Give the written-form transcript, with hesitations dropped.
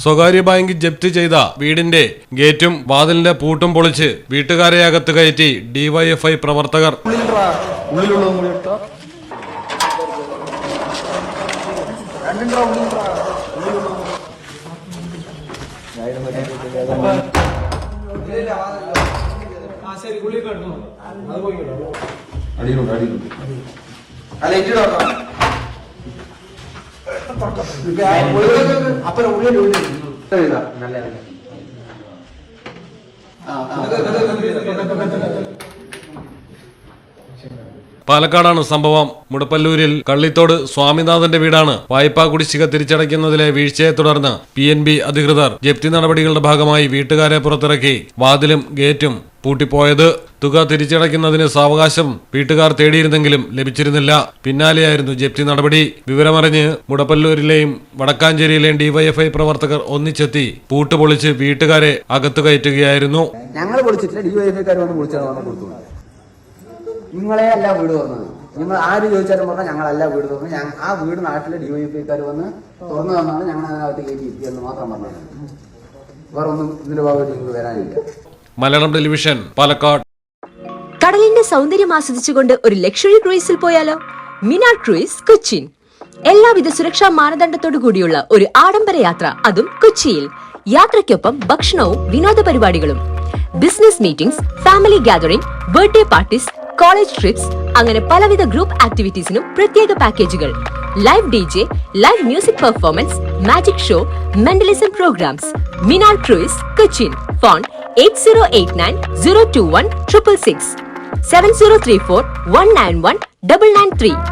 സ്വകാര്യ ബാങ്ക് ജപ്തി ചെയ്ത വീടിന്റെ ഗേറ്റും വാതിലിന്റെ പൂട്ടും പൊളിച്ച് വീട്ടുകാരെ അകത്ത് കയറ്റി ഡിവൈഎഫ്ഐ പ്രവർത്തകർ. പാലക്കാടാണ് സംഭവം. മുടപ്പല്ലൂരിൽ കള്ളിത്തോട് സ്വാമിനാഥന്റെ വീടാണ്. വായ്പാ കുടിശ്ശിക തിരിച്ചടയ്ക്കുന്നതിലെ വീഴ്ചയെ തുടർന്ന് PNB അധികൃതർ ജപ്തി നടപടികളുടെ ഭാഗമായി വീട്ടുകാരെ പുറത്തിറക്കി വാതിലും ഗേറ്റും പൂട്ടിപ്പോയത്. തുക തിരിച്ചടയ്ക്കുന്നതിന് സാവകാശം വീട്ടുകാർ തേടിയിരുന്നെങ്കിലും ലഭിച്ചിരുന്നില്ല. പിന്നാലെയായിരുന്നു ജപ്തി നടപടി. വിവരമറിഞ്ഞ് മുടപ്പല്ലൂരിലെയും വടക്കാഞ്ചേരിയിലെയും ഡിവൈഎഫ്ഐ പ്രവർത്തകർ ഒന്നിച്ചെത്തി പൂട്ട് പൊളിച്ച് വീട്ടുകാരെ അകത്തു കയറ്റുകയായിരുന്നു. ഞങ്ങൾ പൊളിച്ചിട്ടില്ല, ഡിവൈഎഫ്ഐക്കാർ വന്ന് പൊളിച്ചാണ് കൊടുത്തു. നിങ്ങളെ അല്ല വീട് തുറന്നത്. നിങ്ങൾ ആര് ചോദിച്ചാലും പറഞ്ഞാൽ ഞങ്ങളല്ല വീട് തുറന്നത്. ആ വീട് നാട്ടിലെ ഡിവൈഎഫ്ഐക്കാർ വന്ന് തുറന്നു തന്നാണ് ഞങ്ങൾ അതിനകത്ത് കയറ്റി എത്തിയെന്ന് മാത്രം പറഞ്ഞത്. വേറെ ഒന്നും ഇതിന്റെ ഭാഗമായിട്ട് വരാനില്ല. മലയാളം ടെലിവിഷൻ, പാലക്കാട്. കടലിന്റെ സൗന്ദര്യം ആസ്വദിച്ചുകൊണ്ട് ഒരു ലക്ഷറി ക്രൂയിസിൽ പോയാലോ? മിനാർ ക്രൂയിസ്, കൊച്ചിൻ. എല്ലാവിധ സുരക്ഷാ മാനദണ്ഡത്തോടു കൂടിയുള്ള ഒരു ആഡംബര യാത്ര, അതും കൊച്ചിയിൽ. യാത്രയ്ക്കൊപ്പം ഭക്ഷണവും വിനോദ പരിപാടികളും, business meetings, family gathering, birthday parties, college trips, അങ്ങനെ പലവിധ ഗ്രൂപ്പ് ആക്ടിവിറ്റീസിനും പ്രത്യേക പാക്കേജുകൾ. Live DJ, live music performance, magic show, mentalism programs. Minar cruise, Cochin. Phone 8089 021 666 7034 191 993.